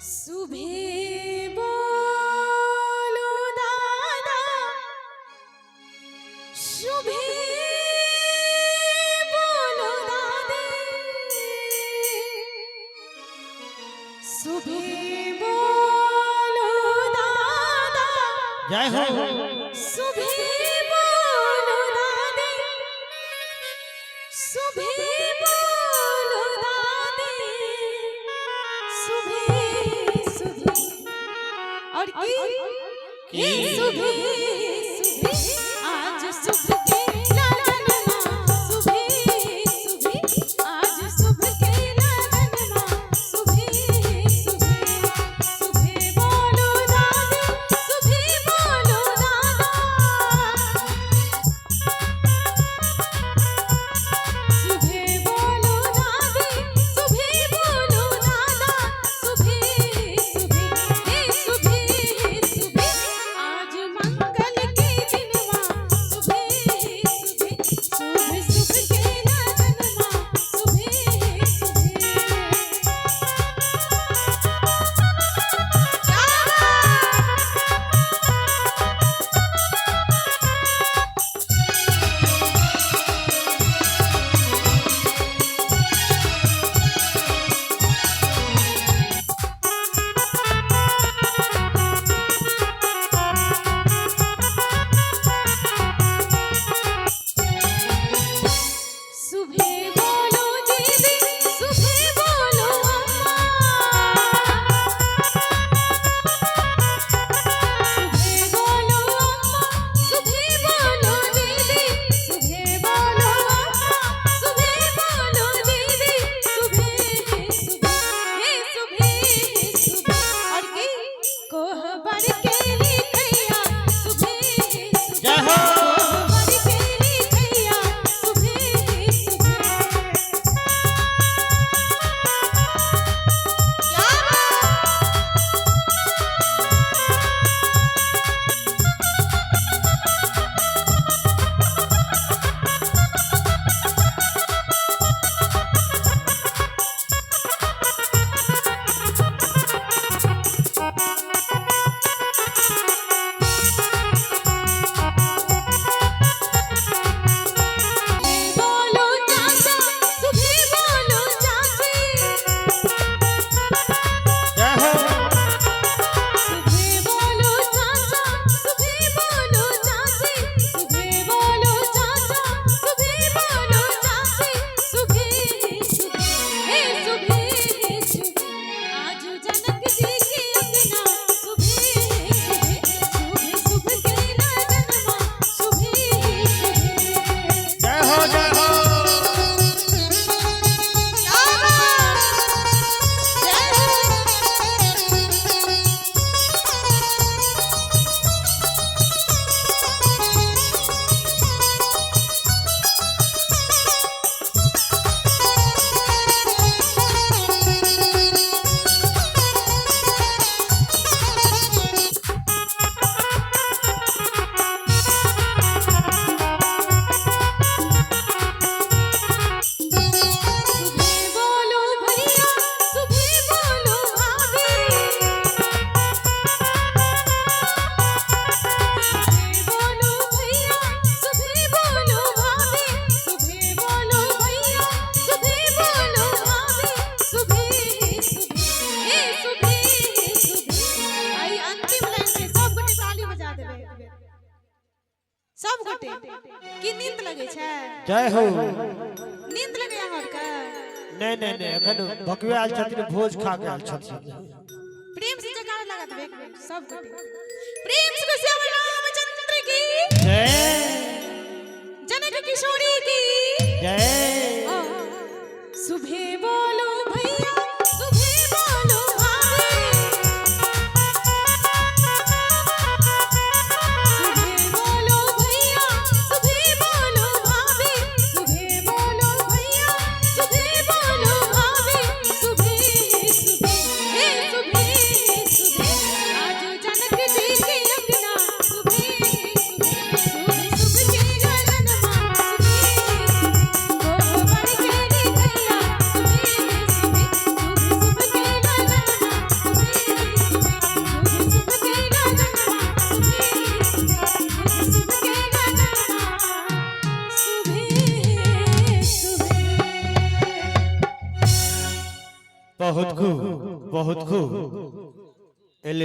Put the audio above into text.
सुबह बोलो दादा, सुबह बोलो दादी, सुबह बोलो दादा, जय हो। सुबह बोलो दादी, सुबह बोलो दादी, सुबह सुबह और की सुबह सुबह आज सुबह के लगन मां, सुबह सुबह आज सुबह के लगन मां, सुबह सुबह सुबह बोलो दादी, सुबह बोलो दादा, सुबह बोलो दादी, सुबह बोलो दादा, सुबह सुबह सुबह सुबह आज मंगल के दिन मां, सुबह सुबह शुभ शुभ के लगन मां, सुबह सुबह बोलो दीदी, सुबह बोलो अम्मा, सुबह बोलो अम्मा, सुबह बोलो दीदी, सुबह बोलो अम्मा, सुबह बोलो दीदी, सुबह सुबह सुबह सुबह और की कोहबर के लिखैया, सुबह जय हो। कोहबर के लिखैया, सुबह सुबह क्या बोलो चाचा, सुबह बोलो चाची, जय हो। सुबह बोलो चाचा, सुबह बोलो चाची, सुबह बोलो चाचा, सुबह बोलो चाची, सुबह सुबह सुबह सुबह आज जनक जी की अंगना, सुबह सुबह शुभ शुभ के लगन मां, सुबह सुबह जय हो जय हो। सुबह बोलो भैया, सुबह बोलो भाभी, सुबह बोलो भैया, सुबह बोलो भाभी, सुबह बोलो भैया, सुबह बोलो भाभी, सुबह सुबह सुबह आई अंतिम लाइन से सब गोटे ताली बजा देबे, सब गोटे की नींद लगे छै, जय हो। नींद लगे अहाँ के नहीं नहीं नहीं अखन भकवे आयल छथिन, भोज खा के आयल छथिन। प्रेम से जयकारा लगा देबे एक बेर सब गोटे, प्रेम से श्याम रामचंद्र की जय जनक किशोरी की जय। सुबह बोलो भैया, सुबह बोलो भाभी, सुबह बोलो भैया, सुबह बोलो भाभी, सुबह बोलो भैया, सुबह बोलो भाभी, सुबह सुबह सुबह सुबह आज जनक जी की अंगना, सुबह सुबह शुभ शुभ के लगन मां, सुबह कोहबर के लिखैया, सुबह बहुत खूब बहुत खूब।